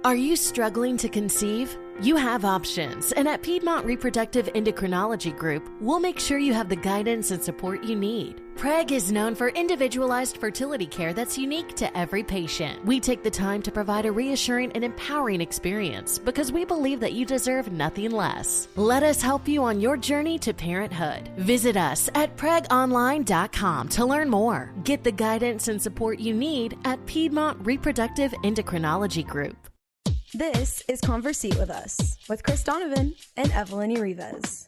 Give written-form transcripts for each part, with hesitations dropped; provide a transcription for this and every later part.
Are you struggling to conceive? You have options, and at Piedmont Reproductive Endocrinology Group, we'll make sure you have the guidance and support you need. PREG is known for individualized fertility care that's unique to every patient. We take the time to provide a reassuring and empowering experience because we believe that you deserve nothing less. Let us help you on your journey to parenthood. Visit us at pregonline.com to learn more. Get the guidance and support you need at Piedmont Reproductive Endocrinology Group. This is Conversate with Us with Chris Donovan and Evelyn Rivas.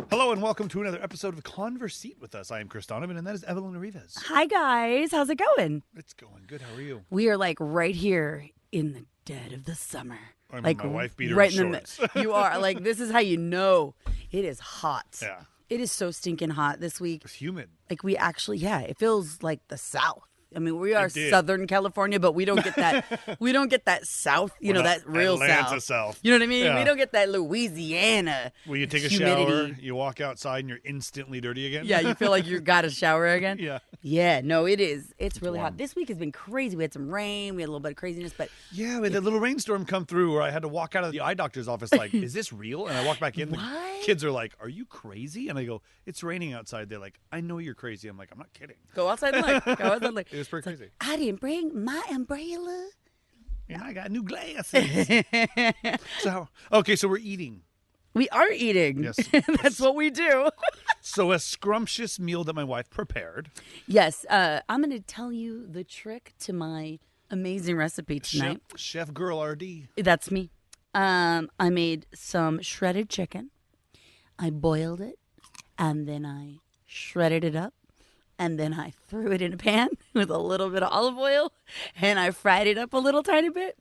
Hello and welcome to another episode of Conversate with Us. I am Chris Donovan and that is Evelyn Rivas. Hi guys, how's it going? It's going good. How are you? We are like right here in the dead of the summer. I'm like my wife beat her right in in shorts. the You are like this is how you know it is hot. Yeah. It is so stinking hot this week. It's humid. Like we actually, it feels like the South. I mean, we are It did. Southern California, but we don't get that. We don't get that South. We're not that real Atlanta South. South. You know what I mean? Yeah. We don't get that Louisiana. Where you take a humidity. shower, you walk outside, and you're instantly dirty again. Yeah, you feel like you got a shower again. Yeah. Yeah, no, it is. It's really warm. hot. This week has been crazy. We had some rain. We had a little bit of craziness, but Yeah, we had a little rainstorm come through where I had to walk out of the eye doctor's office like, is this real? And I walk back in. The What? kids are like, are you crazy? And I go, it's raining outside. They're like, I know you're crazy. I'm like, I'm not kidding. go outside and look. Go outside and look. It was pretty crazy. I didn't bring my umbrella. And I got new glasses. So we're eating. We are eating. Yes. That's what we do. So a scrumptious meal that my wife prepared. Yes, I'm going to tell you the trick to my amazing recipe tonight. Chef Girl RD. That's me. I made some shredded chicken. I boiled it, and then I shredded it up, and then I threw it in a pan with a little bit of olive oil, and I fried it up a little tiny bit,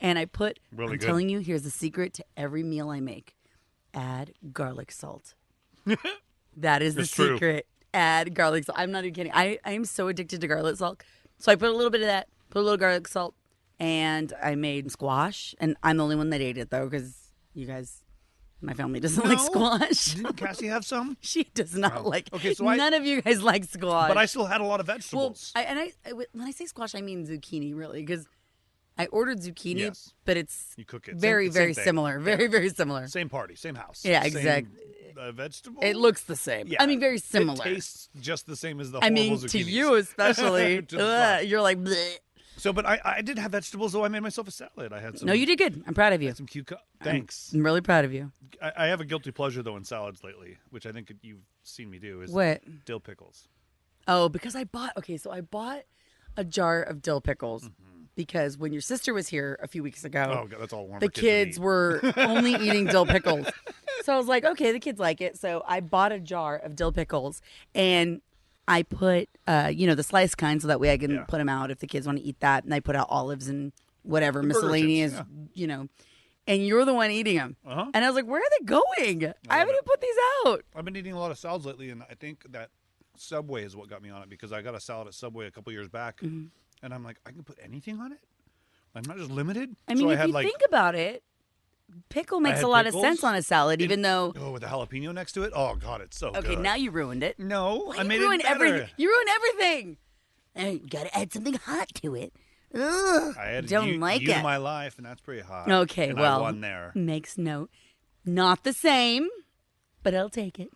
and I put, Really I'm good. telling you, here's the secret to every meal I make. Add garlic salt. That is the It's true. secret. Add garlic salt. I'm not even kidding. I am so addicted to garlic salt. So I put a little bit of that, put a little garlic salt, and I made squash. And I'm the only one that ate it, though, because you guys, my family doesn't like No? squash. Didn't Cassie have some? She does not Oh. like. Okay, so none of you guys like squash. But I still had a lot of well, vegetables. when I say squash, I mean zucchini, really, because I ordered zucchini, Yes. but it's You cook it. very, Same very thing. similar. Very, very similar. Same party, same house. Yeah, Same, exact- vegetable. It looks the same. Yeah. I mean, very similar. It tastes just the same as the I horrible mean, zucchinis. to you especially, Just fine. you're like, bleh. So, but I did have vegetables, though. I made myself a salad. I had some. No, you did good. I'm proud of you. Some cucumber. Thanks. I'm really proud of you. I have a guilty pleasure though in salads lately, which I think you've seen me do. Is What? dill pickles. Oh, because I bought a jar of dill pickles because when your sister was here a few weeks ago, Mm-hmm. Oh, God, that's all warm. the kids were only eating dill pickles. So I was like, okay, the kids like it. So I bought a jar of dill pickles and I put, the sliced kind so that way I can Yeah. put them out if the kids want to eat that. And I put out olives and whatever, The burger miscellaneous, chips, and you're the one eating them. Uh-huh. And I was like, where are they going? I haven't even put these out. I've been eating a lot of salads lately, and I think that Subway is what got me on it because I got a salad at Subway a couple years back, Mm-hmm. and I'm like, I can put anything on it. I'm not just limited. I mean, so I if had you like think about it, pickle makes had a lot pickles. of sense on a salad, even though. with the jalapeno next to it. Oh God, it's so good. Okay, now you ruined it. No, Well, I made you ruined it better. everything. You ruined everything. And you got to add something hot to it. Ugh, I had don't you, like you it. in my life, and that's pretty hot. Okay, and well, I won there. Makes note. Not the same, but I'll take it.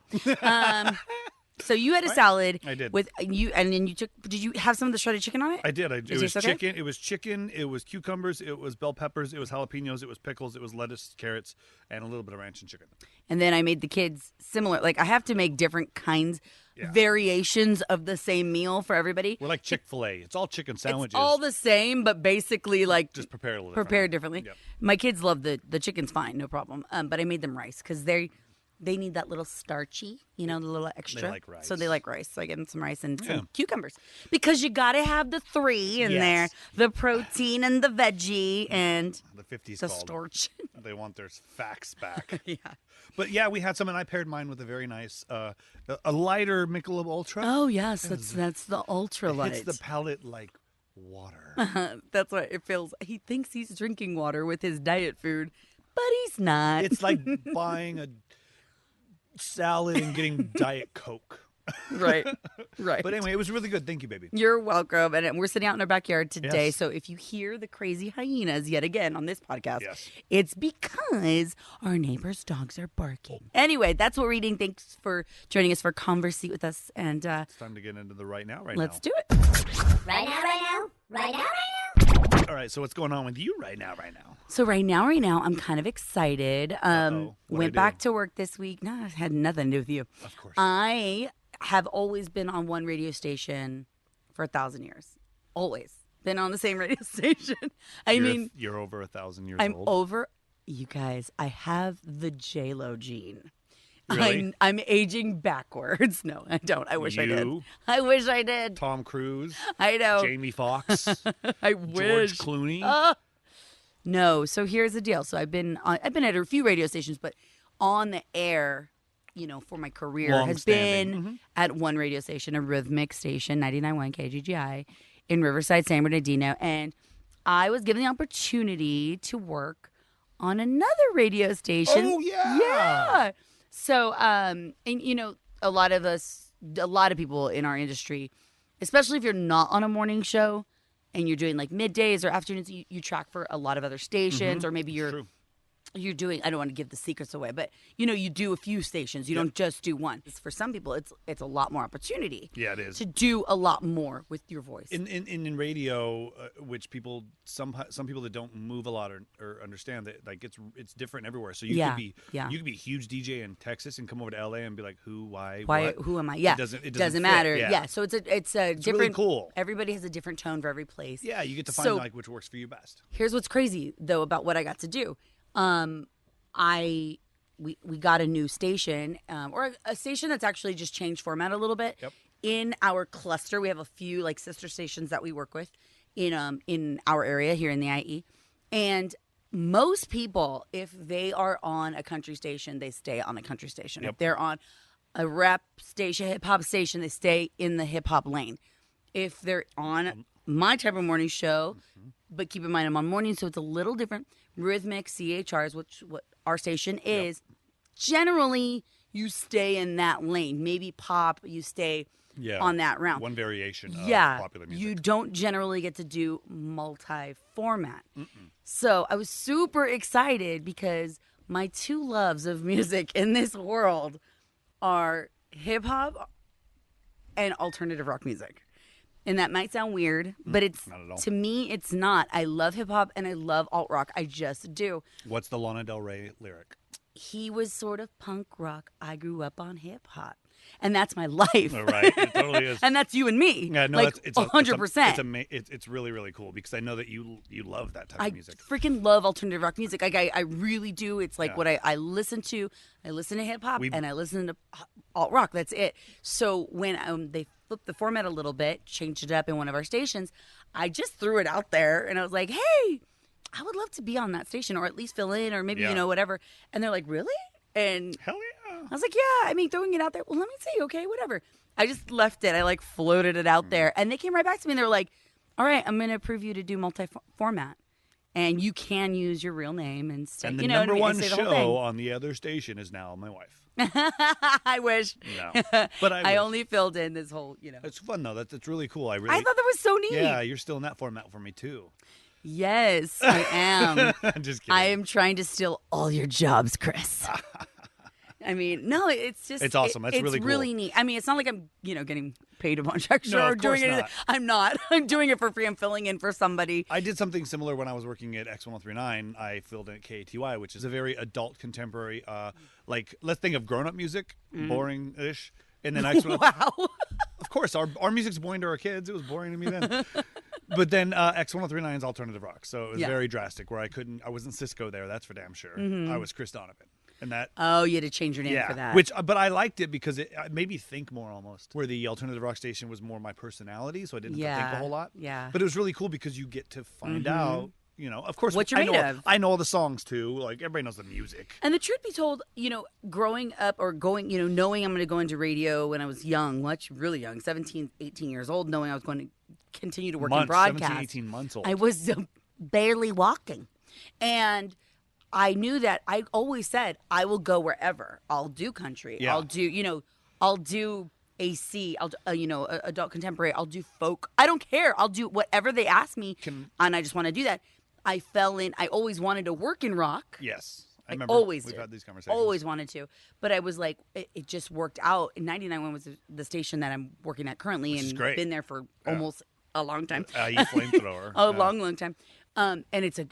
So you had a salad. I did. With you, and then you took. Did you have some of the shredded chicken on it? I did. It Is was yours okay? chicken. It was chicken. It was cucumbers. It was bell peppers. It was jalapenos. It was pickles. It was lettuce, carrots, and a little bit of ranch and chicken. And then I made the kids similar. Like I have to make different kinds, Yeah. variations of the same meal for everybody. We're like Chick-fil-A. It's all chicken sandwiches. It's all the same, but basically like just prepared a little prepared differently. Yep. My kids love the chicken's fine, no problem. But I made them rice because they need that little starchy, the little extra. like rice. So they like rice. So I gave them some rice and Yeah. some cucumbers because you got to have the three in there: Yes. the protein and the veggie and The 50s the called. starch. They want their facts back. Yeah. But yeah, we had some, and I paired mine with a very nice, a lighter Michelob Ultra. Oh yes, that's the ultralight. It's the palate like water. That's what it feels. He thinks he's drinking water with his diet food, but he's not. It's like buying a salad and getting Diet Coke. Right. But anyway, it was really good. Thank you, baby. You're welcome. And we're sitting out in our backyard today. Yes. So if you hear the crazy hyenas yet again on this podcast, Yes. it's because our neighbors' dogs are barking. Anyway, that's what we're eating. Thanks for joining us for Conversate with us. And It's time to get into the right now, let's do it. Right now. All right, so what's going on with you right now? So right now, I'm kind of excited. What'd Went I do? back to work this week. No, it had nothing to do with you. Of course. I have always been on one radio station for 1,000 years. Always been on the same radio station. You're over 1,000 years I'm old. over. You guys, I have the J-Lo gene. Really? I'm aging backwards. No, I don't. I wish I did. You? I wish I did. Tom Cruise, I know. Jamie Foxx, I George wish. Clooney. No. So here's the deal. So I've been at a few radio stations, but on the air, for my career has been Long-standing. at one radio station, a rhythmic station, 99.1 KGGI in Riverside, San Bernardino, and I was given the opportunity to work on another radio station. Oh, yeah. Yeah. So, and a lot of people in our industry, especially if you're not on a morning show and you're doing like middays or afternoons, you track for a lot of other stations, or maybe True. you're doing, I don't want to give the secrets away, but you do a few stations. You don't just do one. For some people, it's a lot more opportunity. Yeah, it is. To do a lot more with your voice. In radio, which some people that don't move a lot or understand that, like, it's different everywhere. So you could be a huge DJ in Texas and come over to LA and be like, who, why, what? Who am I? Yeah, It doesn't fit. matter. Yeah. So it's different. really cool. Everybody has a different tone for every place. Yeah, you get to So- find like which works for you best. Here's what's crazy though about what I got to do. We got a new station, or a station that's actually just changed format a little bit. Yep. In our cluster, we have a few like sister stations that we work with in our area here in the IE, and most people, if they are on a country station, they stay on a country station. Yep. If they're on a rap station, hip hop station, they stay in the hip hop lane. If they're on my type of morning show, but keep in mind I'm on morning, so it's a little different. Rhythmic CHRs, which what our station is, generally you stay in that lane. Maybe pop, you stay on that round. One variation of popular music. You don't generally get to do multi-format. So I was super excited because my two loves of music in this world are hip-hop and alternative rock music. And that might sound weird, but it's not at all. to me, it's not. I love hip-hop and I love alt-rock. I just do. What's the Lana Del Rey lyric? He was sort of punk rock. I grew up on hip-hop. And that's my life. All right, it totally is. And that's you and me. Yeah, no, like, it's 100%. It's really, really cool because I know that you love that type I of music. freaking love alternative rock music. Like I really do. It's like Yeah. what I listen to. I listen to hip hop and I listen to alt rock. That's it. So when they flipped the format a little bit, changed it up in one of our stations, I just threw it out there and I was like, hey, I would love to be on that station or at least fill in or maybe, whatever. And they're like, really? And Hell yeah. I was like, yeah, I mean, throwing it out there. Well, let me see. Okay, whatever. I just left it. I like floated it out there. And they came right back to me and they were like, all right, I'm going to approve you to do multi-format. And you can use your real name and say, And the you know, number and one say the whole show on the other station is now my wife. thing. I wish. No, but I wish. only filled in this whole, It's fun though. That's really cool. I I thought that was so neat. Yeah, you're still in that format for me too. Yes, I am. Just kidding. I am trying to steal all your jobs, Chris. I mean, no, it's just It's awesome. That's it's really cool. really neat. I mean, it's not like I'm, getting paid a bunch extra No, or of course doing it. not. I'm not. I'm doing it for free. I'm filling in for somebody. I did something similar when I was working at X1039. I filled in at KATY, which is a very adult contemporary, like, let's think of grown-up music, boring-ish. And then Wow. Of course, our music's boring to our kids. It was boring to me then. But then X1039 is alternative rock. So it was very drastic where I wasn't Cisco there, that's for damn sure. I was Chris Donovan. And that, Oh, you had to change your name for that. but I liked it because it made me think more almost. Where the alternative rock station was more my personality, so I didn't have to think a whole lot. Yeah. But it was really cool because you get to find out, of course, What you're I made know, of. I know all the songs too. Like everybody knows the music. And the truth be told, growing up or going, knowing I'm going to go into radio when I was young, really young, 17, 18 years old, knowing I was going to continue to work in broadcast. 17, 18 months old. I was barely walking. And I knew that I always said, I will go wherever. I'll do country. Yeah. I'll do AC. I'll adult contemporary. I'll do folk. I don't care. I'll do whatever they ask me, and I just want to do that. I always wanted to work in rock. Yes. I remember always we've did. had these conversations. Always wanted to. But I was like, it just worked out. In 99 was the station that I'm working at currently. Which and is great. Been there for almost a long time. IE flamethrower. Long time. And it's a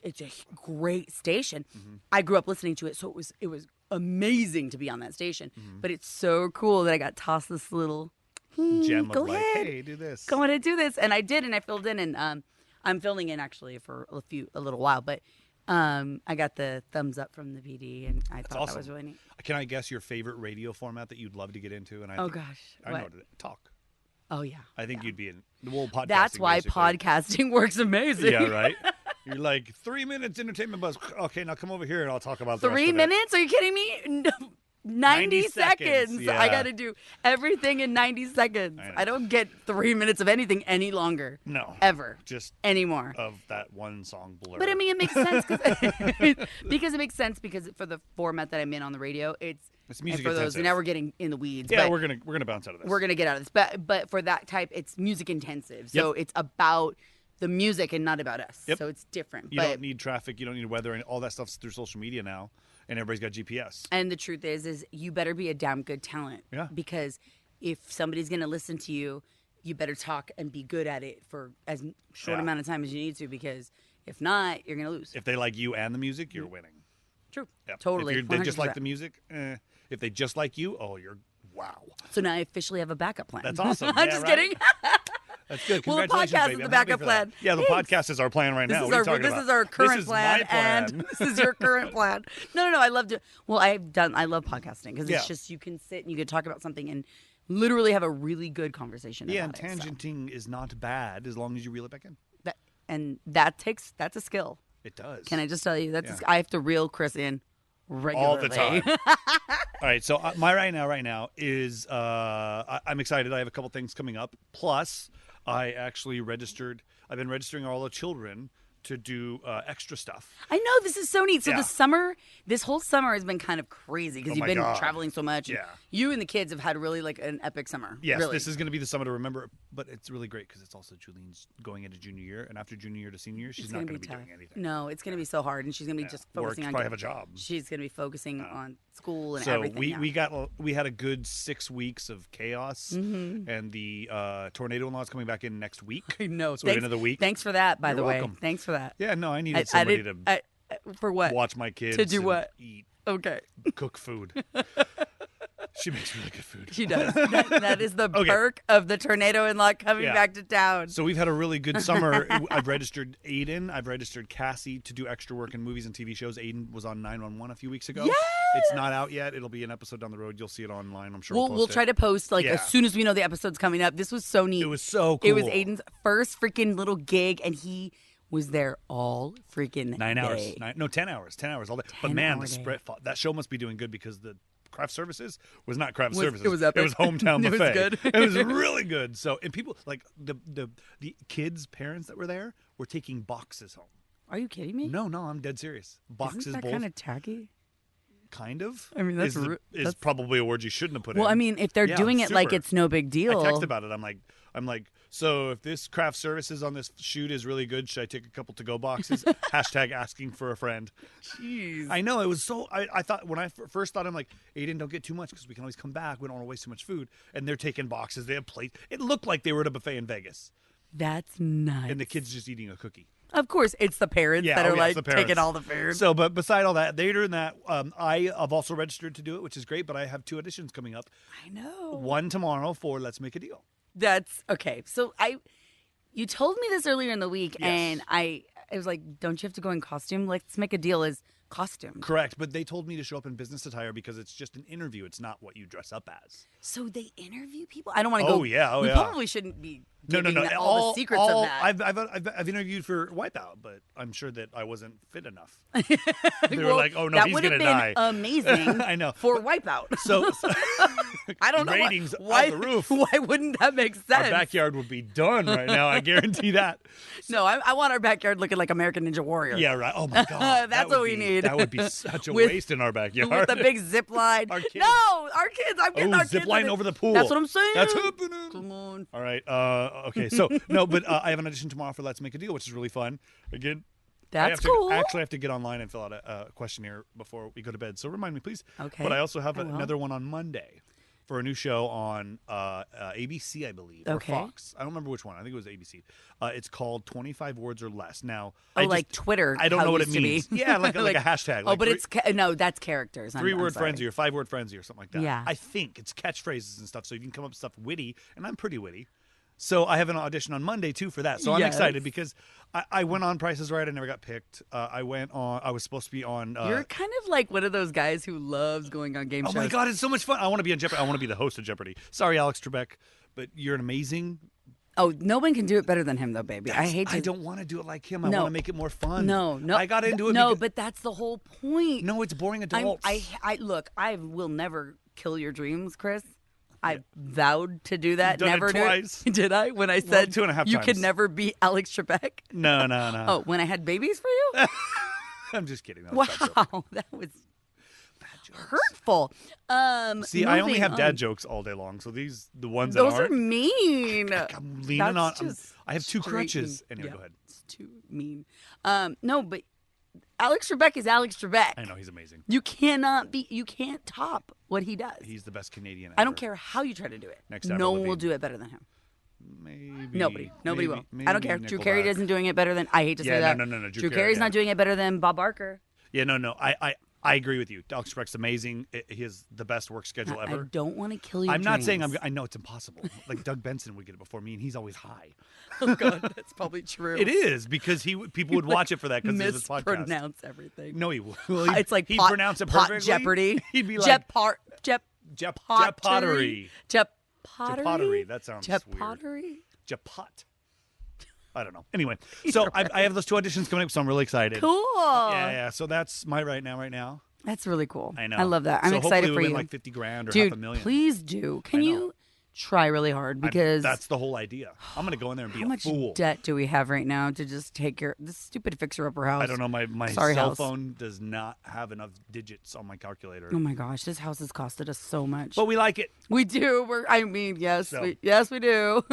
great station. Mm-hmm. I grew up listening to it, so it was amazing to be on that station. Mm-hmm. But it's so cool that I got tossed this little gem go of ahead. like, hey, do this. Go ahead and do this. And I did, and I filled in. And I'm filling in actually for a little while, but I got the thumbs up from the PD, and I thought that was really neat. Can I guess your favorite radio format that you'd love to get into? And I know it. Talk. Oh yeah. I think you'd be in the whole podcasting. That's why basically. podcasting works amazing. Yeah, right. You're like 3 minutes entertainment buzz. Okay, now come over here and I'll talk about the 3 minutes? Are you kidding me? No. 90 seconds. Yeah. I got to do everything in 90 seconds. I don't get 3 minutes of anything any longer. No. Ever. Just anymore. Of that one song Blur. But I mean, it makes sense because it makes sense because for the format that I'm in on the radio, it's music for intensive. those. Now we're getting in the weeds. Yeah, but we're gonna bounce out of this. We're gonna get out of this. But for that type, it's music intensive. So it's about the music and not about us. Yep. So it's different. You don't need traffic. You don't need weather, and all that stuff's through social media now. And everybody's got GPS. And the truth is you better be a damn good talent. Yeah. Because if somebody's going to listen to you, you better talk and be good at it for as short amount of time as you need to. Because if not, you're going to lose. If they like you and the music, you're winning. True. Yep. Totally. If they just like the music, if they just like you, you're wow. So now I officially have a backup plan. That's awesome. I'm just kidding. That's good. Well, the Congratulations, podcast baby. is the I'm happy backup for that. plan. Yeah, the podcast is our plan right now. This is our current plan, my plan. and this is your current plan. No. I love to. Well, I love podcasting because it's just you can sit and you can talk about something and literally have a really good conversation. Yeah, about and tangenting is not bad as long as you reel it back in. That's a skill. It does. Can I just tell you I have to reel Chris in regularly. All the time. All right, so my right now is I'm excited. I have a couple things coming up. Plus, I actually I've been registering all the children to do extra stuff. I know, this is so neat. So this whole summer has been kind of crazy because you've been traveling so much. Yeah. You and the kids have had really like an epic summer. Yes, really. This is going to be the summer to remember, but it's really great because it's also Julian's going into junior year, and after junior year to senior year, she's not going to be doing anything. No, it's going to be so hard, and she's going to be just focusing on. Probably have a job. She's going to be focusing on school and everything. So we had a good 6 weeks of chaos, and the tornado in-law is coming back in next week. I know. So we have another week. Thanks for that, by You're the way. welcome. Thanks for that. Yeah, no, I needed somebody to for what? Watch my kids. To do what? Eat. Okay. Cook food. She makes really good food. She does. That is the perk of the tornado in-law coming back to town. So we've had a really good summer. I've registered Aiden. I've registered Cassie to do extra work in movies and TV shows. Aiden was on 911 a few weeks ago. Yes! It's not out yet. It'll be an episode down the road. You'll see it online. I'm sure we'll try to post as soon as we know the episode's coming up. This was so neat. It was so cool. It was Aiden's first freaking little gig, and he was there all freaking 9 hours. day. 10 hours. 10 hours all day. But man, the spread that show must be doing good because the craft services was not craft services. It was epic. It was hometown buffet. It was good. It was really good. So, and people like the kids' parents that were there were taking boxes home. Are you kidding me? No, I'm dead serious. Boxes. Isn't that kind of tacky? Kind of. I mean, that's probably a word you shouldn't have put in. Well, I mean, if they're doing it like it's no big deal. I text about it. I'm like, so if this craft services on this shoot is really good, should I take a couple to-go boxes? Hashtag asking for a friend. Jeez. I know, it was so, I thought, when I first thought, I'm like, Aiden, don't get too much because we can always come back. We don't want to waste too much food. And they're taking boxes. They have plates. It looked like they were at a buffet in Vegas. That's nice. And the kid's just eating a cookie. Of course, it's the parents that are taking all the food. So, but beside all that, they're doing that. I have also registered to do it, which is great, but I have 2 auditions coming up. I know. One tomorrow for Let's Make a Deal. That's okay. So you told me this earlier in the week, and I was like, don't you have to go in costume? Let's Make a Deal is costume. Correct, but they told me to show up in business attire because it's just an interview. It's not what you dress up as. So they interview people? I don't want to go. Oh, yeah. We probably shouldn't be giving all the secrets of that. I've interviewed for Wipeout, but I'm sure that I wasn't fit enough. They were like, oh, no, he's going to die. That would have been amazing I know. For Wipeout. So I don't know. Ratings out the roof. Why wouldn't that make sense? Our backyard would be done right now. I guarantee that. No, I want our backyard looking like American Ninja Warrior. Yeah, right. Oh, my God. That's what we need. parade. That would be such a waste in our backyard. With a big zip line. Our kids. No, our kids. I'm getting our kids. Zip line over the pool. That's what I'm saying. That's happening. Come on. All right. Okay. So, no, but I have an audition tomorrow for Let's Make a Deal, which is really fun. Again, that's cool. I actually have to get online and fill out a questionnaire before we go to bed. So remind me, please. Okay. But I also have another one on Monday for a new show on ABC, I believe, or Fox. I don't remember which one. I think it was ABC. It's called 25 Words or Less. Now, like Twitter. I don't know what it means. Yeah, like a hashtag. Like but that's characters. 3-word frenzy or 5-word frenzy or something like that. Yeah. I think it's catchphrases and stuff, so you can come up with stuff witty, and I'm pretty witty. So I have an audition on Monday, too, for that. So I'm excited because I went on Price is Right. I never got picked. I was supposed to be on... You're kind of like one of those guys who loves going on game shows. Oh, my God, it's so much fun. I want to be on Jeopardy. I want to be the host of Jeopardy. Sorry, Alex Trebek, but you're an amazing... Oh, no one can do it better than him, though, baby. I don't want to do it like him. I want to make it more fun. No. I got into it but that's the whole point. No, it's boring adults. Look, I will never kill your dreams, Chris. I vowed to do that. Never do it. Did I? When I said 2.5 you times. could never be Alex Trebek? No. Oh, when I had babies for you? I'm just kidding. That was hurtful. See, I only have dad jokes all day long, so the ones that are mean. I'm leaning on. I have 2 crutches. Anyway, go ahead. It's too mean. No, but Alex Trebek is Alex Trebek. I know, he's amazing. You can't top what he does. He's the best Canadian ever. I don't care how you try to do it. No one will do it better than him. Maybe. Nobody will. I don't care. Drew Carey isn't doing it better than... I hate to say that. No. Drew Carey's not doing it better than Bob Barker. Yeah, no. I agree with you. Alex Trebek's amazing. He has the best work schedule ever. I don't want to kill your I'm not saying dreams. I know it's impossible. Like Doug Benson would get it before me, and he's always high. Oh, God, that's probably true. It is, because people would watch it for that because it's his podcast. Mispronounce everything. No, he will. It's like he'd pronounce it perfectly. Jeopardy. He'd be like Pottery. Pottery. That sounds weird. Pottery. Japot. I don't know. Anyway, so I have those 2 auditions coming up, so I'm really excited. Cool. Yeah. So that's my right now. That's really cool. I know. I love that. I'm excited for you. you. Like $50,000 or Dude, $500,000. Please do. Can you try really hard? Because that's the whole idea. I'm going to go in there and be a fool. How much debt do we have right now to just take this stupid fixer-upper house? I don't know. My cell phone does not have enough digits on my calculator. Oh my gosh, this house has costed us so much. But we like it. We do. Yes, we do.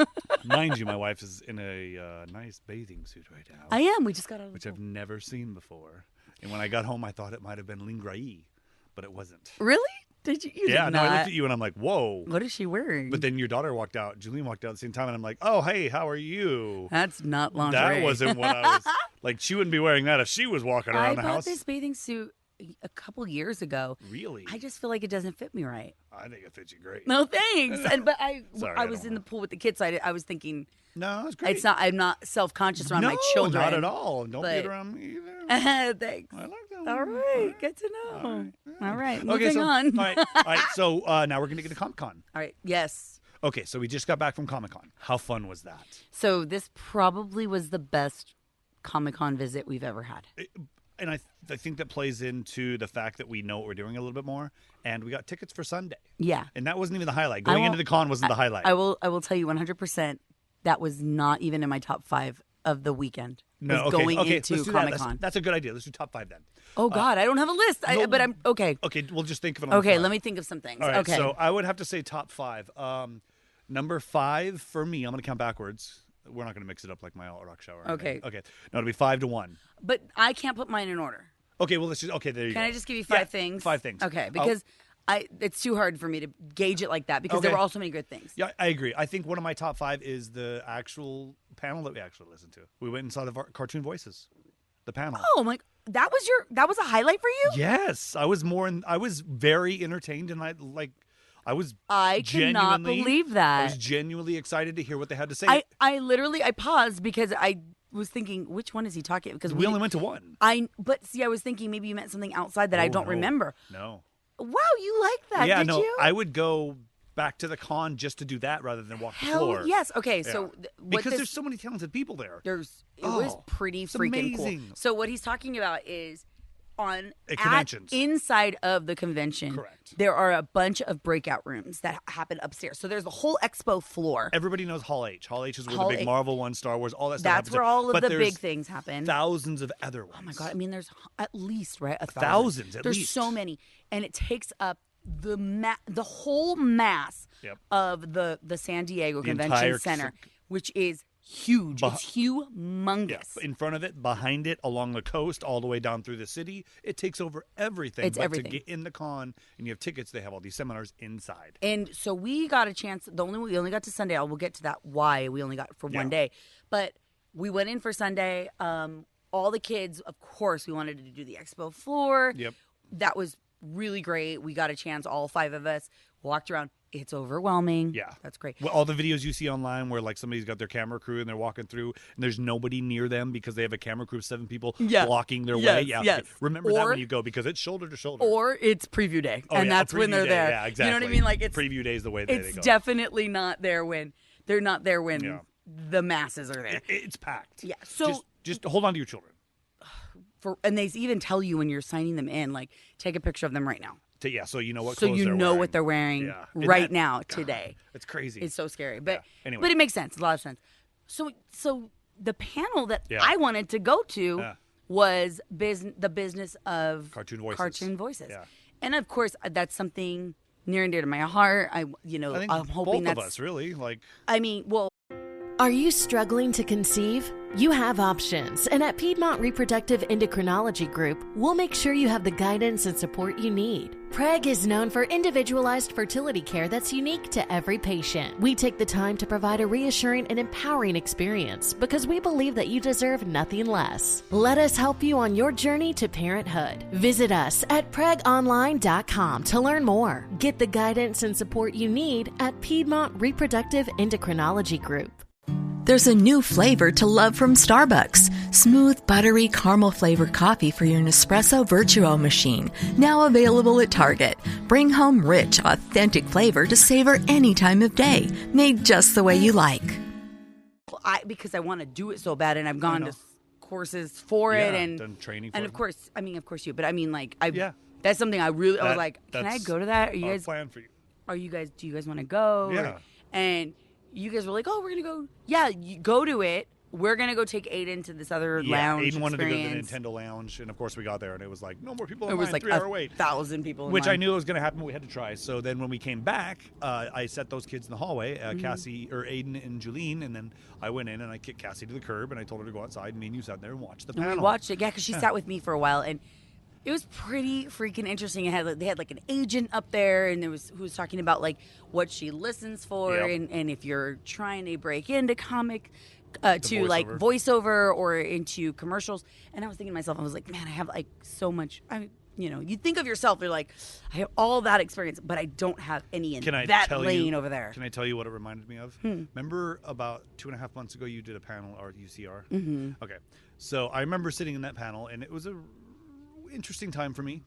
Mind you, my wife is in a nice bathing suit right now. I am. We just got out of the which I've never seen before. And when I got home, I thought it might have been lingerie, but it wasn't. Really? Did you? Yeah, no, I looked at you and I'm like, whoa. What is she wearing? But then your daughter walked out. Julian walked out at the same time and I'm like, oh, hey, how are you? That's not lingerie. That wasn't what I was. Like, she wouldn't be wearing that if she was walking around the house. I bought this bathing suit a couple years ago. Really? I just feel like it doesn't fit me right. I think it fits you great. No, thanks. But I was in the pool with the kids, so I was thinking... No, it's great. I'm not self-conscious around my children. No, not at all. Don't be it around me either. Thanks. I like that one. All right. Good to know. All right. Moving Okay, on. All right. So now we're going to get to Comic-Con. All right. Yes. Okay, so we just got back from Comic-Con. How fun was that? So this probably was the best Comic-Con visit we've ever had. And I think that plays into the fact that we know what we're doing a little bit more. And we got tickets for Sunday. Yeah. And that wasn't even the highlight. Going into the con wasn't the highlight. I will tell you 100%. That was not even in my top 5 of the weekend. No, going into Comic-Con. That's a good idea. Let's do top 5 then. Oh, God. I don't have a list. But I'm okay. Okay, we'll just think of it on the fly. Let me think of some things. All right, okay. So I would have to say top 5. Number 5 for me, I'm going to count backwards. We're not going to mix it up like my rock shower. Okay. Okay. No, it'll be 5 to 1. But I can't put mine in order. Okay, well, let's just... Okay, there you go. Can I just give you 5 things? 5 things. Okay, because... it's too hard for me to gauge it like that because there were also many good things. Yeah, I agree. I think one of my top 5 is the actual panel that we actually listened to. We went and saw the cartoon voices, the panel. Oh my! That was a highlight for you? Yes, I was very entertained, and I cannot believe that. I was genuinely excited to hear what they had to say. I paused because I was thinking, which one is he talking? Because we only went to one. I was thinking maybe you meant something outside that I don't remember. No. Wow, you like that? Yeah, did no, you? I would go back to the con just to do that rather than walk the floor. Yes. Okay. Yeah. So because there's so many talented people there. It was pretty freaking amazing. cool. So what he's talking about is inside of the convention. Correct. There are a bunch of breakout rooms that happen upstairs. So there's the whole expo floor. Everybody knows Hall H. Hall H is where the big Marvel one, Star Wars, all that stuff happens. That's where all of the big things happen. Thousands of other ones. Oh my God. I mean, there's at least, right? Thousands, at least. There's so many. And it takes up the whole mass of the San Diego Convention Center, which is huge. It's humongous. Yeah. In front of it, behind it, along the coast, all the way down through the city. It takes over everything. It's everything. To get in the con and you have tickets, they have all these seminars inside. And so we got a chance. We only got to Sunday. We'll get to that why we only got for one day. But we went in for Sunday. All the kids, of course, we wanted to do the expo floor. Yep. That was really great. We got a chance, all 5 of us, walked around. It's overwhelming. Yeah. That's great. Well, all the videos you see online where like somebody's got their camera crew and they're walking through and there's nobody near them because they have a camera crew of 7 people blocking their way. Yeah. Yes. Remember that when you go because it's shoulder to shoulder. Or it's preview day. And that's when they're there. Yeah, exactly. You know what I mean? Like it's preview day is the way they go. It's definitely not there when they're not there when the masses are there. It's packed. Yeah. So just hold on to your children. And they even tell you when you're signing them in, like, take a picture of them right now. So you know what so clothes you they're know wearing. what they're wearing now, today. It's crazy. It's so scary. But anyway. But it makes sense. A lot of sense. So the panel that I wanted to go to was the business of cartoon voices. Yeah. And of course that's something near and dear to my heart. I think I'm hoping both of us really like. I mean, well. Are you struggling to conceive? You have options, and at Piedmont Reproductive Endocrinology Group, we'll make sure you have the guidance and support you need. PREG is known for individualized fertility care that's unique to every patient. We take the time to provide a reassuring and empowering experience because we believe that you deserve nothing less. Let us help you on your journey to parenthood. Visit us at pregonline.com to learn more. Get the guidance and support you need at Piedmont Reproductive Endocrinology Group. There's a new flavor to love from Starbucks. Smooth, buttery, caramel-flavored coffee for your Nespresso Virtuo machine. Now available at Target. Bring home rich, authentic flavor to savor any time of day. Made just the way you like. Because I want to do it so bad, and I've gone to courses for it. And done training for and it. of course you. But I mean, like, that's something I really, I was like, can I go to that? Are you guys plan for you? Do you guys want to go? Yeah. And you guys were like, oh, we're going to go. Yeah, you go to it. We're going to go take Aiden to this other lounge Aiden wanted experience. to go to the Nintendo lounge. And, of course, we got there, and it was like, no more people in line. It was like 3-hour wait. 1,000 people in Which line. I knew was going to happen, but we had to try. So then when we came back, I set those kids in the hallway, Aiden and Julene, and then I went in and I kicked Cassie to the curb, and I told her to go outside, and me and you sat there and watched the panel. And we watched it, because she sat with me for a while, and it was pretty freaking interesting. They had like an agent up there, and who was talking about like what she listens for, and if you're trying to break into comic to like voiceover or into commercials. And I was thinking to myself, I was like, man, I have like so much. You think of yourself, you're like, I have all that experience, but I don't have any in that lane over there. Can I tell you what it reminded me of? Remember about 2.5 months ago, you did a panel at UCR? Mm-hmm. Okay. So I remember sitting in that panel, and it was a interesting time for me,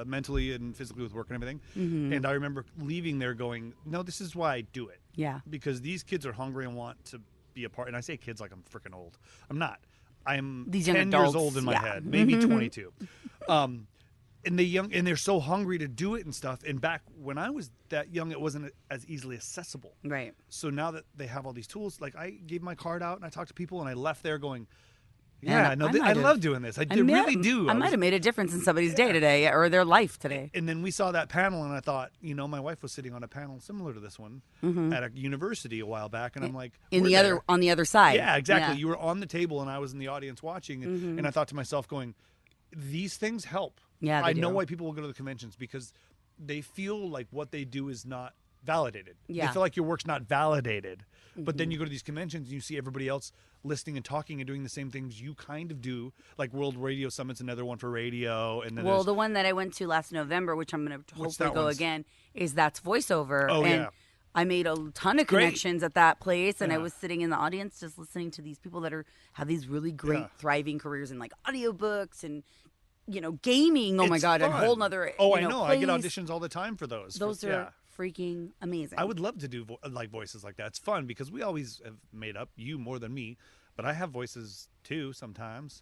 mentally and physically with work and everything. Mm-hmm. And I remember leaving there going, no, this is why I do it. Yeah. Because these kids are hungry and want to be a part. And I say kids like I'm freaking old. I'm not. I'm 10 years old in my head, maybe 22. And they're so hungry to do it and stuff. And back when I was that young, it wasn't as easily accessible. Right. So now that they have all these tools, like I gave my card out and I talked to people and I left there going, yeah, no, I love doing this. I really do. I might have made a difference in somebody's day today or their life today. And then we saw that panel, and I thought, my wife was sitting on a panel similar to this one at a university a while back, and I'm like, on the other side. Yeah, exactly. Yeah. You were on the table, and I was in the audience watching, and I thought to myself, going, these things help. Yeah, I know why people will go to the conventions because they feel like what they do is not validated. Yeah. They feel like your work's not validated. But then you go to these conventions and you see everybody else listening and talking and doing the same things you kind of do. Like World Radio Summit's another one for radio. And then the one that I went to last November, which I'm going to hopefully go again, that's voiceover. Oh, and yeah. I made a ton of connections at that place, and I was sitting in the audience just listening to these people that have these really great, thriving careers in like audiobooks and gaming. Oh, my God, fun. A whole nother I know. place. I get auditions all the time for those. Those are freaking amazing. I would love to do voices like that. It's fun because we always have made up, you more than me, but I have voices too sometimes.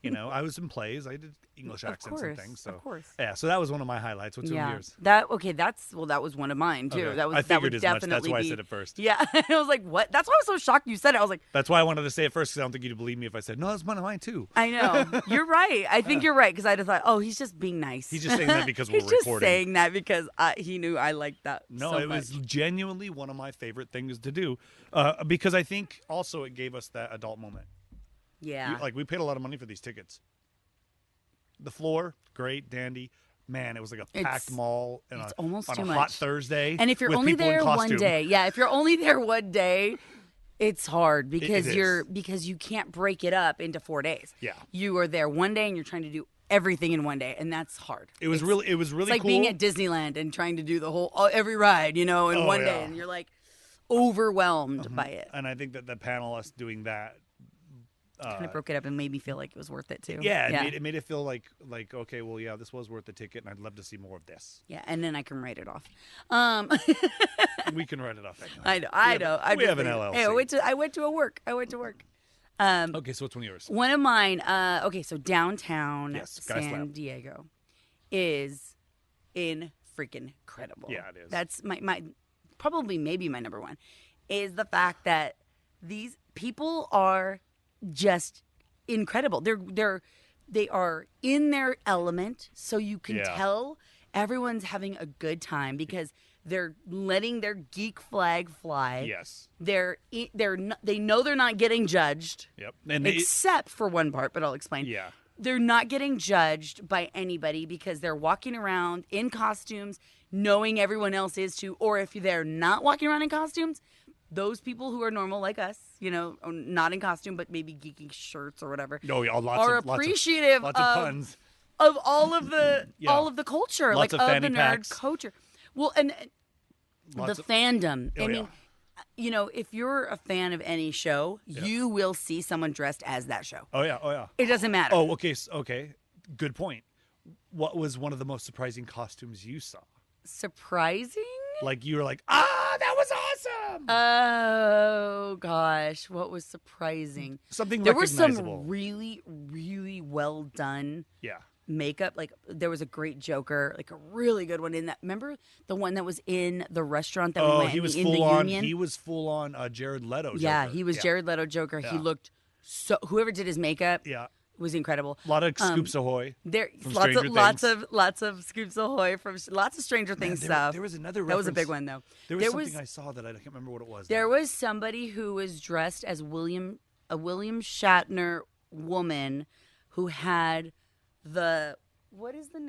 I was in plays. I did English accents and things. So of course. Yeah, so that was one of my highlights. What's yours? That was one of mine too. Okay. That was I figured as definitely much. That's why I said it first. Yeah, I was like, what? That's why I was so shocked you said it. I was like, that's why I wanted to say it first because I don't think you'd believe me if I said no. That's one of mine too. I know you're right. I think you're right because I'd have thought, oh, he's just being nice. He's just saying that because we're recording. He's just saying that because he knew I liked that. No, so it much. was genuinely one of my favorite things to do because I think also it gave us that adult moment. Yeah. We paid a lot of money for these tickets. The floor, great, dandy. Man, it was like a packed mall on a hot Thursday. And if you're only there one day, if you're only there one day, it's hard because you can't break it up into 4 days. Yeah. You are there one day and you're trying to do everything in one day, and that's hard. It was really it's like cool. being at Disneyland and trying to do the whole every ride, in one day, and you're like overwhelmed by it. And I think that the panelists doing that kind of broke it up and made me feel like it was worth it too. Yeah, it made it feel like okay, well, yeah, this was worth the ticket, and I'd love to see more of this. Yeah, and then I can write it off. We can write it off anyway. I know. We have an LLC. Hey, I went to work. Okay, so what's one of yours? One of mine. So downtown San Diego is freaking incredible. Yeah, it is. That's my probably maybe my number one is the fact that these people are just incredible. They are in their element, so you can tell everyone's having a good time because they're letting their geek flag fly. Yes. They know they're not getting judged. Yep. Except for one part, but I'll explain. Yeah. They're not getting judged by anybody because they're walking around in costumes knowing everyone else is too, or if they're not walking around in costumes, those people who are normal like us, not in costume but maybe geeky shirts or whatever, are appreciative lots of puns of all of the culture, lots like of the nerd packs. culture. Well, and fandom. I mean, if you're a fan of any show, you will see someone dressed as that show. Oh yeah. It doesn't matter. Oh, okay. Good point. What was one of the most surprising costumes you saw? Surprising? Like you were like, that was awesome. Oh gosh, what was surprising? Something there recognizable. There was some really, really well done. Yeah. Makeup, like there was a great Joker, like a really good one in that. Remember the one that was in the restaurant that we went he was in full the on. Union? He was full on Jared Leto. Joker. Yeah, he was Jared Leto Joker. Yeah. He looked so. Whoever did his makeup, was incredible. A lot of Scoops Ahoy. There, lots of Scoops Ahoy from lots of Stranger Things stuff. There was another reference. That was a big one though. There was something I saw that I can't remember what it was. There was somebody who was dressed as a William Shatner woman who had what's the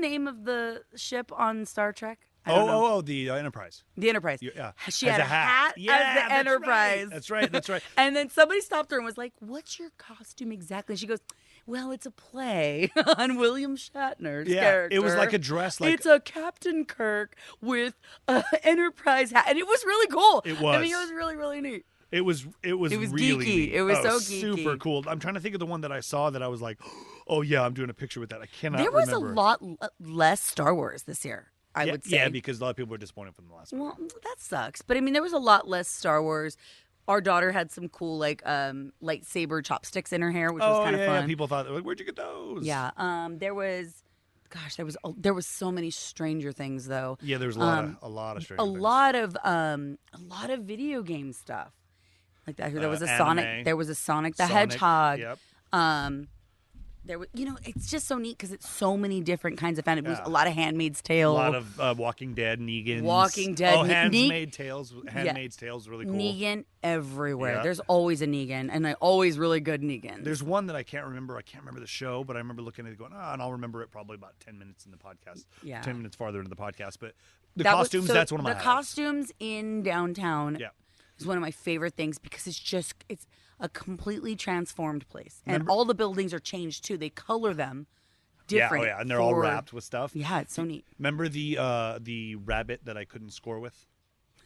name of the ship on Star Trek? The Enterprise. The Enterprise. Yeah. She had a hat as the Enterprise. That's right. And then somebody stopped her and was like, "What's your costume exactly?" And she goes, "Well, it's a play on William Shatner's character. It was like a dress. It's a Captain Kirk with an Enterprise hat, and it was really cool. It was. I mean, it was really, really neat. It was really geeky. Neat. It was so geeky. Super cool. I'm trying to think of the one that I saw that I was like, oh yeah, I'm doing a picture with that. I cannot remember. There was remember. a lot less Star Wars this year, I would say. Yeah, because a lot of people were disappointed from the last one. Well, that sucks. But I mean, there was a lot less Star Wars. Our daughter had some cool lightsaber chopsticks in her hair, which was kind of fun. Yeah. People thought, where'd you get those? Yeah. There was so many Stranger Things though. Yeah, there was a lot of Stranger Things. A lot of video game stuff. Like that. There was a anime. Sonic. There was a Sonic the Hedgehog. Yep. There was, it's just so neat because it's so many different kinds of fandom. It was a lot of Handmaid's Tale. A lot of Walking Dead, Negans. Walking Dead. Handmaid's Tales. Handmaid's Tales is really cool. Negan everywhere. Yeah. There's always a Negan, and always really good Negans. There's one that I can't remember. I can't remember the show, but I remember looking at it going, and I'll remember it probably about 10 minutes in the podcast. Yeah. 10 minutes farther into the podcast. But the costumes, that's one of my highlights. The costumes in downtown is one of my favorite things because it's a completely transformed place. And all the buildings are changed too. They color them different. And they're all wrapped with stuff. Yeah, it's so neat. Remember the rabbit that I couldn't score with?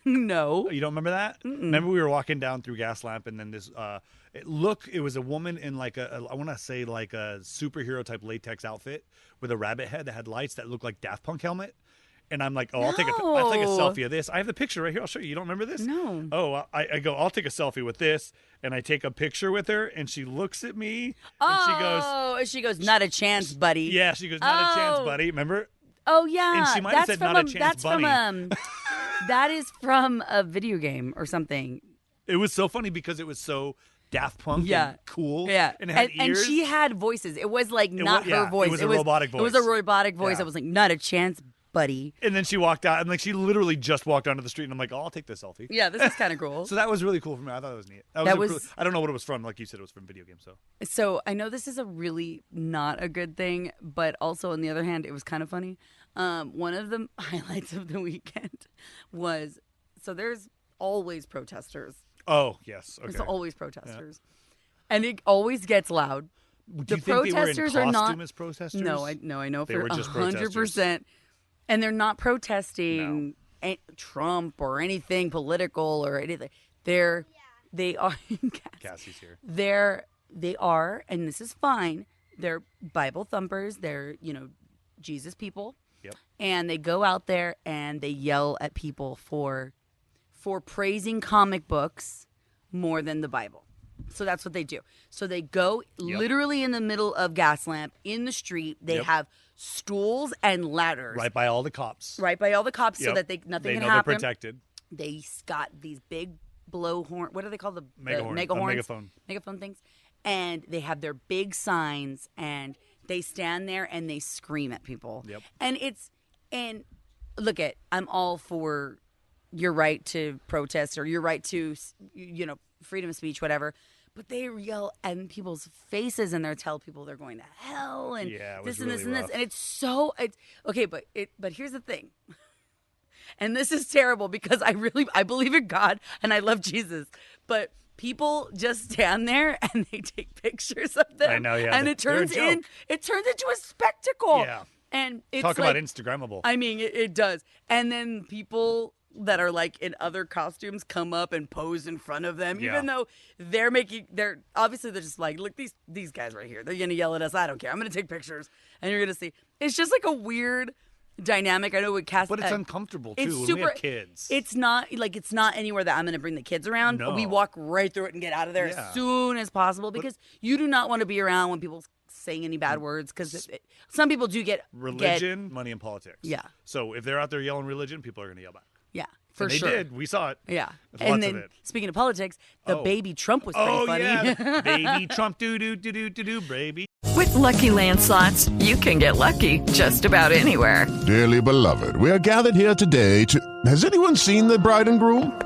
No. You don't remember that? Mm-mm. Remember we were walking down through Gaslamp and then this it was a woman in like I want to say like a superhero type latex outfit with a rabbit head that had lights that looked like Daft Punk helmet. And I'm like, I'll take a selfie of this. I have the picture right here. I'll show you. You don't remember this? No. Oh, I go, I'll take a selfie with this. And I take a picture with her, and she looks at me, and she goes, not a chance, buddy. Yeah, she goes, not a chance, buddy. Remember? Oh, yeah. And she might have said, not a chance, bunny. That is from a video game or something. It was so funny because it was so Daft Punk and cool. Yeah. And it had ears. And she had voices. It was like not her voice. It was a robotic voice. It was a robotic voice. Yeah. I was like, not a chance, buddy. And then she walked out, and like she literally just walked onto the street, and I'm like, I'll take this selfie. Yeah, this is kind of cool. So that was really cool for me. I thought it was neat. I don't know what it was from. Like you said, it was from video games. So I know this is a really not a good thing, but also on the other hand, it was kind of funny. One of the highlights of the weekend was, so there's always protesters. Oh, yes. Okay. There's always protesters. Yeah. And it always gets loud. Do you think protesters they were in are costume not as protesters? No, I know they for were just 100%. And they're not protesting Trump or anything political or anything. They are. Cassie's here. They are, and this is fine. They're Bible thumpers. They're Jesus people. Yep. And they go out there and they yell at people for praising comic books more than the Bible. So that's what they do. So they go literally in the middle of Gaslamp in the street. They have stools and ladders right by all the cops. So that nothing can happen. They know they're protected. They got these big blowhorn. What do they call the megaphone things? And they have their big signs, and they stand there and they scream at people. Yep. And look I'm all for your right to protest or your right to freedom of speech, whatever. But they yell in people's faces and they tell people they're going to hell and this and this and this. And it's okay, but here's the thing. And this is terrible because I believe in God and I love Jesus. But people just stand there and they take pictures of them. I know, yeah. And it turns into a spectacle. Yeah. And it's talk about Instagrammable. I mean, it does. And then people that are like in other costumes come up and pose in front of them, even though they're obviously they're just like, look, these guys right here, they're gonna yell at us. I don't care. I'm gonna take pictures, and you're gonna see. It's just like a weird dynamic. I know with Cass, but it's uncomfortable too. It's when super. We have kids. It's not anywhere that I'm gonna bring the kids around. No. We walk right through it and get out of there as soon as possible because you do not want to be around when people saying any bad words because some people do get religion, money, and politics. Yeah. So if they're out there yelling religion, people are going to yell back. Yeah, and sure. They did. We saw it. Yeah. There's lots of it. Speaking of politics, the baby Trump was pretty funny. Yeah. Baby Trump, do, baby. With Lucky Land Slots, you can get lucky just about anywhere. Dearly beloved, we are gathered here today to... Has anyone seen the bride and groom?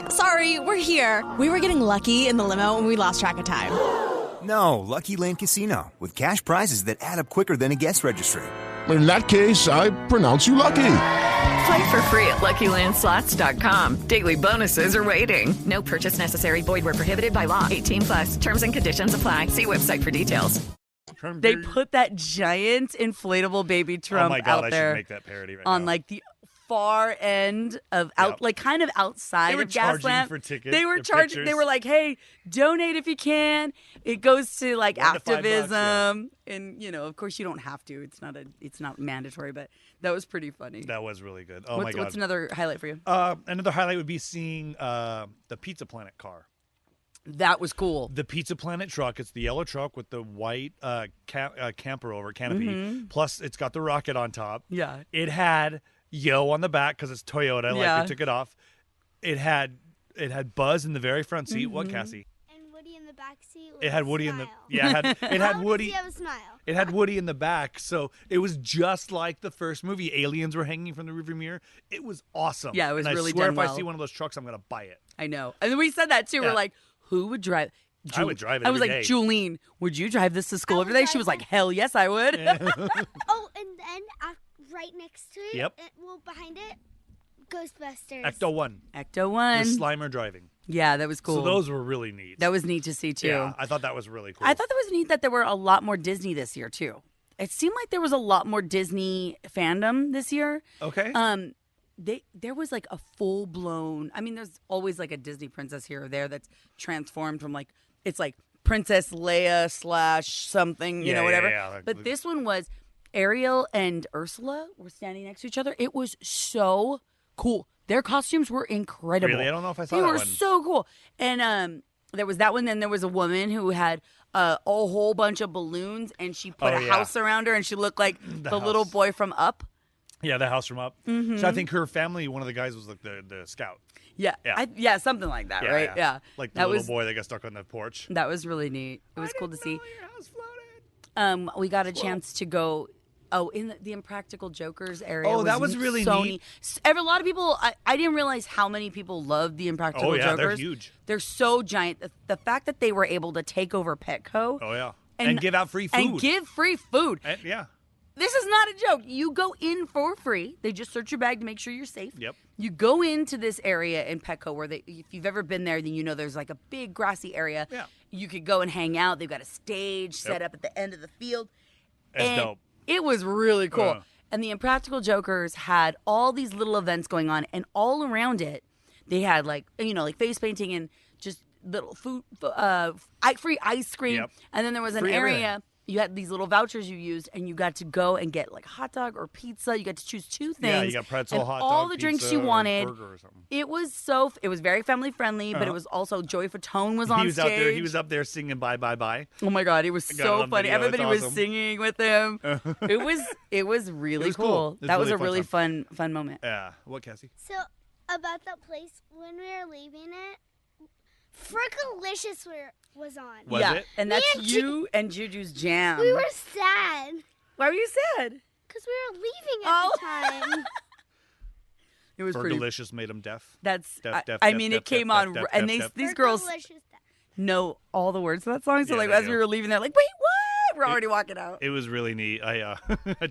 Sorry, we're here. We were getting lucky in the limo and we lost track of time. No, Lucky Land Casino, with cash prizes that add up quicker than a guest registry. In that case, I pronounce you lucky. Play for free at LuckyLandSlots.com. Daily bonuses are waiting. No purchase necessary. Void where prohibited by law. 18+. Terms and conditions apply. See website for details. They put that giant inflatable baby Trump out there. I should make that parody right on now. Like the far end of kind of outside of Gaslamp. They were charging for tickets. They were charging. Pictures. They were like, "Hey, donate if you can." It goes to like activism, and of course, you don't have to. It's not mandatory, but that was pretty funny. That was really good. Oh my God! What's another highlight for you? Another highlight would be seeing the Pizza Planet car. That was cool. The Pizza Planet truck. It's the yellow truck with the white camper over canopy. Mm-hmm. Plus, it's got the rocket on top. Yeah. It had Yo on the back because it's Toyota. Like we took it off. It had Buzz in the very front seat. Mm-hmm. What, Cassie? And Woody in the back seat. It had Woody in the it had Woody. Does he have a smile? It had Woody in the back, so it was just like the first movie. Aliens were hanging from the rearview mirror. It was awesome. Yeah, it was really done I swear, if well. I see one of those trucks, I'm gonna buy it. I know, and then we said that too. Yeah. We're like, who would drive? I would drive it. I was every like, day. Julene, would you drive this to school every day? She was like, hell yes, I would. Oh, and then right next to it, behind it, Ghostbusters. Ecto 1. Ecto 1. With Slimer driving. Yeah, that was cool. So those were really neat. That was neat to see, too. Yeah, I thought that was really cool. I thought that was neat that there were a lot more Disney this year, too. It seemed like there was a lot more Disney fandom this year. Okay. There was like a full-blown... I mean, there's always like a Disney princess here or there that's transformed from like... It's like Princess Leia / something, whatever. Yeah. But this one was... Ariel and Ursula were standing next to each other. It was so cool. Their costumes were incredible. Really? I don't know if I saw that one. They were so cool. And there was that one. Then there was a woman who had a whole bunch of balloons, and she put a house around her, and she looked like the little boy from Up. Yeah, the house from Up. Mm-hmm. So I think her family, one of the guys was like the scout. Yeah, something like that, right? Yeah. Like the little boy that got stuck on the porch. That was really neat. It was cool to see. Your house floated. We got a chance to go. Oh, in the Impractical Jokers area. Oh, that was really neat. A lot of people, I didn't realize how many people loved the Impractical Jokers. They're huge. They're so giant. The fact that they were able to take over Petco. Oh, yeah. And give out free food. Yeah. This is not a joke. You go in for free. They just search your bag to make sure you're safe. Yep. You go into this area in Petco where if you've ever been there, then you know there's like a big grassy area. Yeah. You could go and hang out. They've got a stage set up at the end of the field. That's dope. It was really cool. And the Impractical Jokers had all these little events going on, and all around it, they had like face painting and just little food, free ice cream. Yep. And then there was an Free area. everything. You had these little vouchers you used, and you got to go and get like a hot dog or pizza. You got to choose two things. Yeah, you got pretzel, and hot all dog, the drinks pizza, you wanted. burger or something. It was very family friendly, but it was also Joey Fatone was on stage. He was up there singing "Bye Bye Bye." Oh my God, it was so funny. Video. Everybody was awesome. singing with him. It was really cool. That was a really fun moment. Yeah. What, Cassie? So about that place, when we were leaving it, Frickalicious was on. Was it? And that's you and Juju's jam. We were sad. Why were you sad? Because we were leaving at the time. It was Fergalicious made him deaf. That's. Deaf, I mean, it came on, and these girls Fergalicious. know all the words to that song. So Yeah, like they as do. we were leaving, they're like, "Wait, what?" We're already walking out. It was really neat. I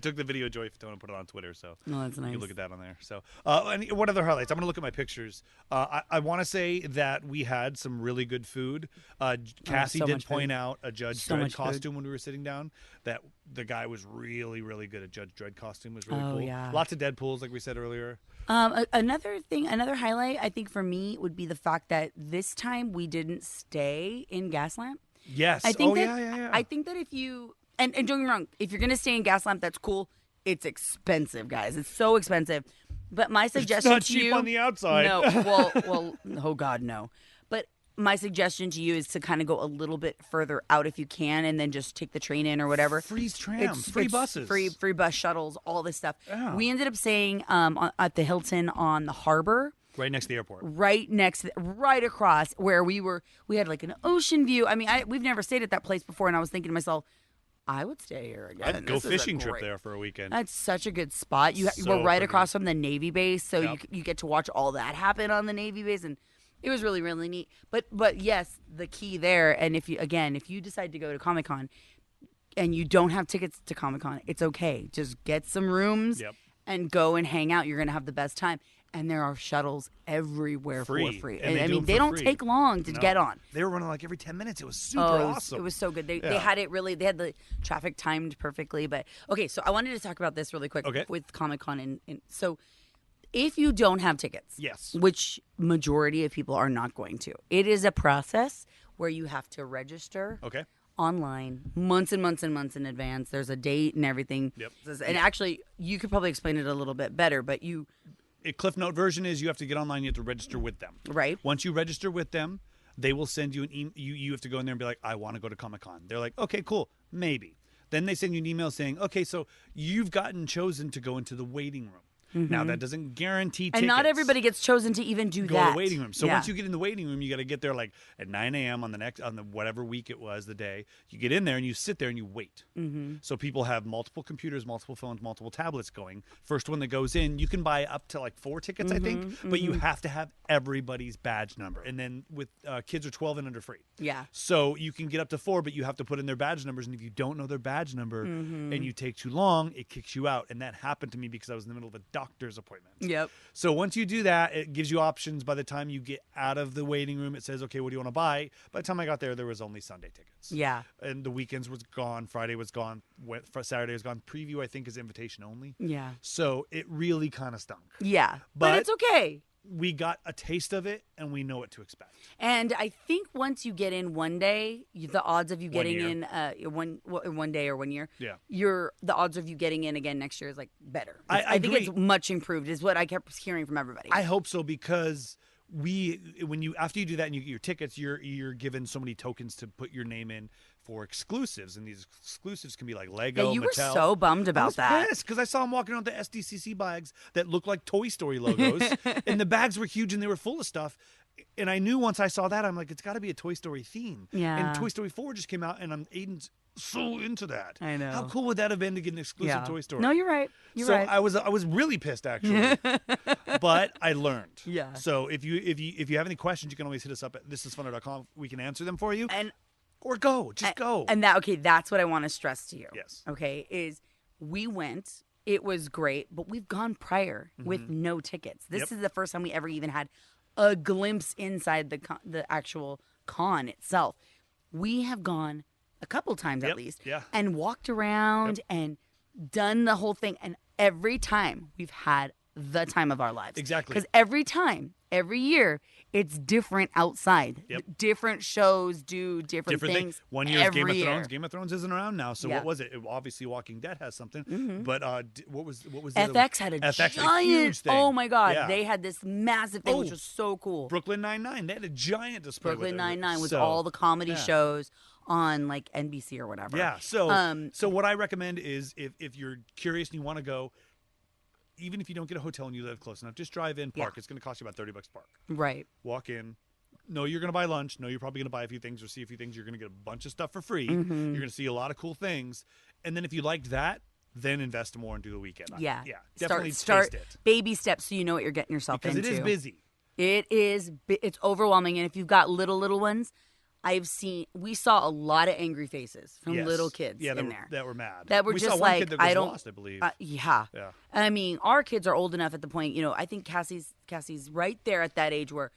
took the video of Joey Fatone and put it on Twitter, so that's nice. you can look at that on there. So, and what other highlights? I'm going to look at my pictures. I want to say that we had some really good food. Cassie did point out a Judge Dredd costume when we were sitting down. That the guy was really, really good at Judge Dredd costume. Was really cool. Yeah. Lots of Deadpools, like we said earlier. Another highlight I think for me would be the fact that this time we didn't stay in Gaslamp. Yes. I think yeah. I think that if you and don't get me wrong, if you're gonna stay in Gaslamp, that's cool. It's expensive, guys. It's so expensive. But my suggestion it's not to cheap you on the outside. No, well, oh God, no. But my suggestion to you is to kind of go a little bit further out if you can, and then just take the train in or whatever. Free trams, free buses, free bus shuttles, all this stuff. Yeah. We ended up staying at the Hilton on the harbor. Right next to the airport. Right across where we were. We had like an ocean view. I mean, we've never stayed at that place before, and I was thinking to myself, I would stay here again. I'd go fishing trip there for a weekend. That's such a good spot. We're right across from the Navy base, so you get to watch all that happen on the Navy base, and it was really, really neat. But yes, the key there, and if you decide to go to Comic-Con and you don't have tickets to Comic-Con, it's okay. Just get some rooms and go and hang out. You're going to have the best time. And there are shuttles everywhere for free. And I mean, they don't take long to get on. They were running like every 10 minutes. It was super awesome. It was so good. They had the traffic timed perfectly. But okay, so I wanted to talk about this really quick with Comic-Con. So if you don't have tickets, yes, which majority of people are not going to, it is a process where you have to register. Okay. Online, months and months and months in advance. There's a date and everything. Yep. And actually, you could probably explain it a little bit better, but a Cliff Note version is you have to get online. You have to register with them. Right. Once you register with them, they will send you an email. You have to go in there and be like, I want to go to Comic-Con. They're like, okay, cool, maybe. Then they send you an email saying, okay, so you've gotten chosen to go into the waiting room. Mm-hmm. Now, that doesn't guarantee tickets. And not everybody gets chosen to even do that. Go to the waiting room. So once you get in the waiting room, you got to get there like at 9 a.m. on the whatever week it was, the day. You get in there and you sit there and you wait. Mm-hmm. So people have multiple computers, multiple phones, multiple tablets going. First one that goes in, you can buy up to like 4 tickets, I think, but you have to have everybody's badge number. And then with kids are 12 and under free. Yeah. So you can get up to 4, but you have to put in their badge numbers. And if you don't know their badge number and you take too long, it kicks you out. And that happened to me because I was in the middle of a doctor's appointment. Yep. So once you do that, it gives you options. By the time you get out of the waiting room, it says, okay, what do you want to buy? By the time I got there was only Sunday tickets. Yeah. And the weekends was gone. Friday was gone. Saturday was gone. Preview, I think, is invitation only. Yeah. So it really kind of stunk. Yeah. But it's okay. we got a taste of it and we know what to expect. And I think once you get in one day, the odds of you getting in one day or 1 year, the odds of you getting in again next year is like better. I think it's much improved is what I kept hearing from everybody. I hope so, because after you do that and you get your tickets, you're given so many tokens to put your name in for exclusives, and these exclusives can be like Lego, you Mattel. were so bummed about that. Yes, because I saw them walking around with the SDCC bags that looked like Toy Story logos, and the bags were huge and they were full of stuff. And I knew once I saw that, I'm like, it's got to be a Toy Story theme. Yeah. And Toy Story 4 just came out, and Aiden's so into that. I know. How cool would that have been to get an exclusive Toy Story? No, you're right. You're right. I was really pissed actually, but I learned. Yeah. So if you have any questions, you can always hit us up at thisisfunner.com. We can answer them for you. Or go. Just go. And that's what I want to stress to you. Yes. Okay, is we went, it was great, but we've gone prior with no tickets. This is the first time we ever even had a glimpse inside the actual con itself. We have gone a couple times at least and walked around and done the whole thing. And every time we've had the time of our lives. Exactly. Because every year, it's different outside. Different shows do different things. 1 year is Game of Thrones. Game of Thrones isn't around now. So what was it? Obviously, Walking Dead has something. But what was FX had a giant. Thing. Oh my God! They had this massive thing, which was so cool. Brooklyn Nine-Nine. They had a giant display. Brooklyn Nine-Nine with all the comedy shows on like NBC or whatever. Yeah. So what I recommend is if you're curious and you want to go, even if you don't get a hotel and you live close enough, just drive in, park. It's going to cost you about $30 to park. Right. Walk in. No, you're going to buy lunch. No, you're probably going to buy a few things or see a few things. You're going to get a bunch of stuff for free. You're going to see a lot of cool things. And then if you liked that, then invest more and do the weekend. Yeah. Yeah. Definitely start taste it. Baby steps so you know what you're getting yourself into. Because it is busy. It's overwhelming. And if you've got little ones, we saw a lot of angry faces from little kids in there. That were mad. That were we just saw one kid that was lost, I believe. Yeah. I mean, our kids are old enough at the point, I think Cassie's right there at that age where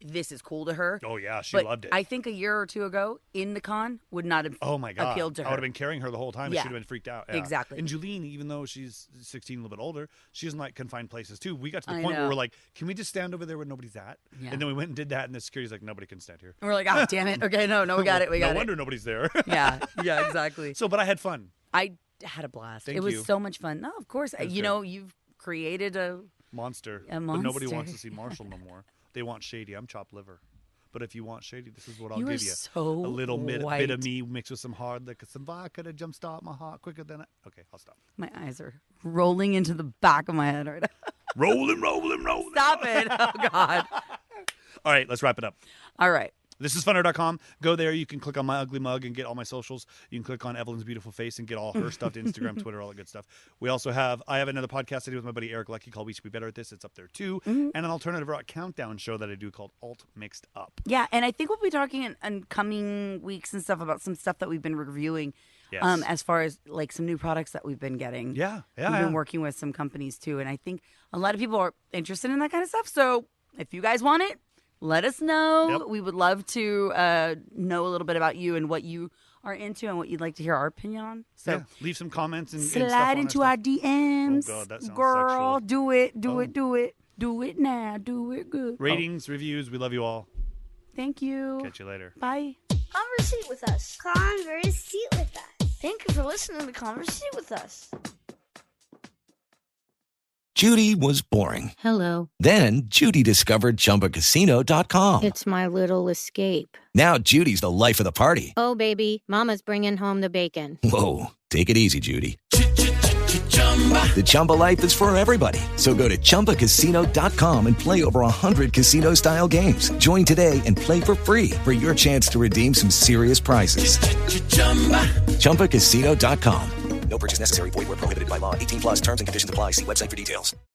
this is cool to her. Oh, yeah. She but loved it. I think a year or two ago in the con would not have appealed to her. I would have been carrying her the whole time. Yeah. She would have been freaked out. Yeah. Exactly. And Julene, even though she's 16, a little bit older, she doesn't like confined places, too. We got to the point where we're like, can we just stand over there where nobody's at? Yeah. And then we went and did that, and the security's like, nobody can stand here. And we're like, oh, damn it. Okay, no, we got it. We got it. No wonder nobody's there. Yeah, exactly. But I had fun. I had a blast. Thank you. It was so much fun. No, of course. You've created a monster. But nobody wants to see Marshall no more. They want Shady. I'm chopped liver. But if you want Shady, this is what I'll give you. So a little white. bit of me mixed with some hard liquor, some vodka to jumpstart my heart quicker than Okay, I'll stop. My eyes are rolling into the back of my head right now. Rolling. Stop it. Oh, God. All right, let's wrap it up. All right. Thisisfunner.com. Go there. You can click on my ugly mug and get all my socials. You can click on Evelyn's beautiful face and get all her stuff to Instagram, Twitter, all that good stuff. I have another podcast I do with my buddy Eric Lucky called We Should Be Better at This. It's up there too. And an alternative rock countdown show that I do called Alt Mixed Up. Yeah, and I think we'll be talking in coming weeks and stuff about some stuff that we've been reviewing. Yes. As far as like some new products that we've been getting. Yeah. We've been working with some companies too. And I think a lot of people are interested in that kind of stuff. So if you guys want it, let us know. Yep. We would love to know a little bit about you and what you are into and what you'd like to hear our opinion on. So leave some comments and slide stuff into our DMs. Oh God, that sounds girl, sexual. do it now, do it good. Ratings, reviews, we love you all. Thank you. Catch you later. Bye. Conversate with us. Conversate with us. Thank you for listening to Conversate with us. Judy was boring. Hello. Then Judy discovered ChumbaCasino.com. It's my little escape. Now Judy's the life of the party. Oh, baby, mama's bringing home the bacon. Whoa, take it easy, Judy. The Chumba life is for everybody. So go to ChumbaCasino.com and play over 100 casino-style games. Join today and play for free for your chance to redeem some serious prizes. ChumbaCasino.com. No purchase necessary. Void where prohibited by law. 18+ terms and conditions apply. See website for details.